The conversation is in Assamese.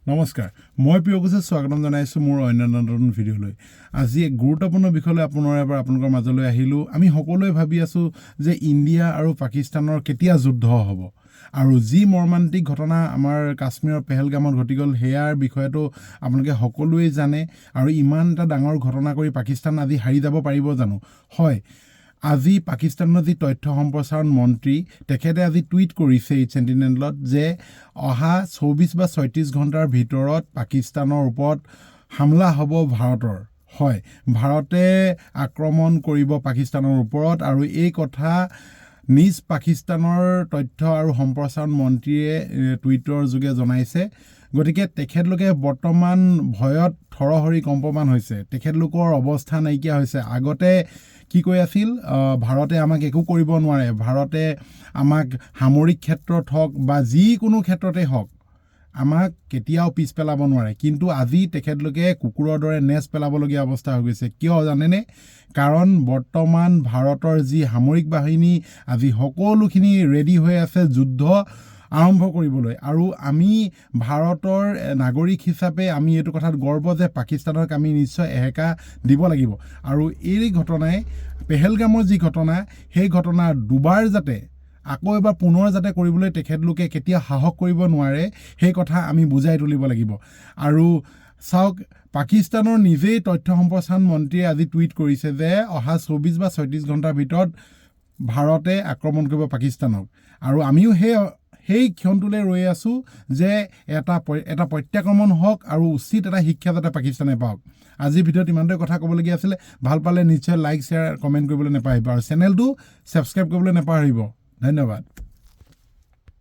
নমস্কাৰ মই প্ৰিয়কুছে স্বাগতম জনাইছো মোৰ অন্য নতুন ভিডিঅ'লৈ আজি এক গুৰুত্বপূৰ্ণ বিষয়লৈ আপোনালোকৰ মাজলৈ আহিলো আমি সকলোৱে ভাবি আছো যে ইণ্ডিয়া আৰু পাকিস্তানৰ কেতিয়া যুদ্ধ হ'ব আৰু যি মৰ্মান্তিক ঘটনা আমাৰ কাশ্মীৰৰ পেহেলগামত ঘটি গ'ল হেয়াৰ বিষয়টো আপোনালোকে সকলোৱে জানে আৰু ইমান এটা ডাঙৰ ঘটনা কৰি পাকিস্তান আজি হাৰি যাব পাৰিব জানো হয় আজি পাকিস্তানৰ যি তথ্য সম্প্ৰচাৰণ মন্ত্ৰী তেখেতে আজি টুইট কৰিছে এই চেণ্টিনেলত যে অহা 24 বা 36 ঘণ্টাৰ ভিতৰত পাকিস্তানৰ ওপৰত হামলা হ'ব ভাৰতৰ হয় ভাৰতে আক্ৰমণ কৰিব পাকিস্তানৰ ওপৰত আৰু এই কথা নিজ পাকিস্তানৰ তথ্য আৰু সম্প্ৰচাৰণ মন্ত্ৰীয়ে টুইটৰ যোগে জনাইছে গতিকে তেখেতলোকে বৰ্তমান ভয়ত থৰহৰি কম্পমান হৈছে তেখেতলোকৰ অৱস্থা নাইকিয়া হৈছে আগতে কি কৈ আছিল ভাৰতে আমাক একো কৰিব নোৱাৰে ভাৰতে আমাক সামৰিক ক্ষেত্ৰত হওক বা যিকোনো ক্ষেত্ৰতে হওক আমাক কেতিয়াও পিছ পেলাব নোৱাৰে কিন্তু আজি তেখেতলোকে কুকুৰৰ দৰে নেজ পেলাবলগীয়া অৱস্থা হৈ গৈছে কিয় জানেনে কাৰণ বৰ্তমান ভাৰতৰ যি সামৰিক বাহিনী আজি সকলোখিনি ৰেডি হৈ আছে যুদ্ধ আৰম্ভ কৰিবলৈ আৰু আমি ভাৰতৰ নাগৰিক হিচাপে আমি এইটো কথাত গৰ্ব যে পাকিস্তানক আমি নিশ্চয় এহেকা দিব লাগিব আৰু এই ঘটনাই পেহেলগামৰ যি ঘটনা সেই ঘটনা দুবাৰ যাতে আকৌ এবাৰ পুনৰ যাতে কৰিবলৈ তেখেতলোকে কেতিয়া সাহস কৰিব নোৱাৰে সেই কথা আমি বুজাই তুলিব লাগিব আৰু চাওক পাকিস্তানৰ নিজেই তথ্য সম্প্ৰচাৰণ মন্ত্ৰীয়ে আজি টুইট কৰিছে যে অহা 24 বা 36 ঘণ্টাৰ ভিতৰত ভাৰতে আক্ৰমণ কৰিব পাকিস্তানক আৰু আমিও সেই ক্ষণটোলৈ ৰৈ আছো যে এটা প্ৰত্যাক্ৰমণ হওক আৰু উচিত এটা শিক্ষা যাতে পাকিস্তানে পাওক আজি ভিডিঅ'ত ইমানটোৱে কথা ক'বলগীয়া আছিলে ভাল পালে নিশ্চয় লাইক শ্বেয়াৰ কমেণ্ট কৰিবলৈ নাপাহৰিব আৰু চেনেলটো ছাবস্ক্ৰাইব কৰিবলৈ নাপাহৰিব ধন্যবাদ